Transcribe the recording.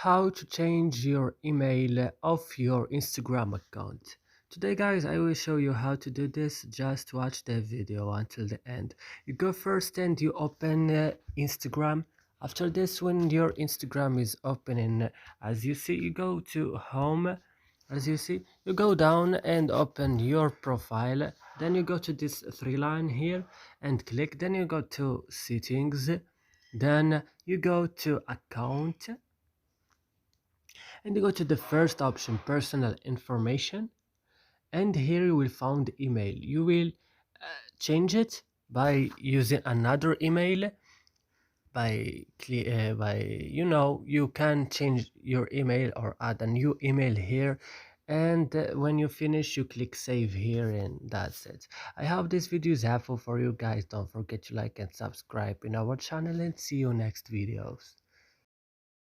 how to change your email of your Instagram account. Today guys, I will show you how to do this. Just watch the video until the end. You go first and you open Instagram. After this, when your Instagram is opening, as you see, you go to home. As you see, you go down and open your profile. Then you go to this three line here and click. Then you go to settings. Then you go to account and you go to the first option, personal information, and here you will find email. You will change it by using another email. By you can change your email or add a new email here, and when you finish you click save here, and that's it. I hope this video is helpful for you guys. Don't forget to like and subscribe in our channel, and see you next videos.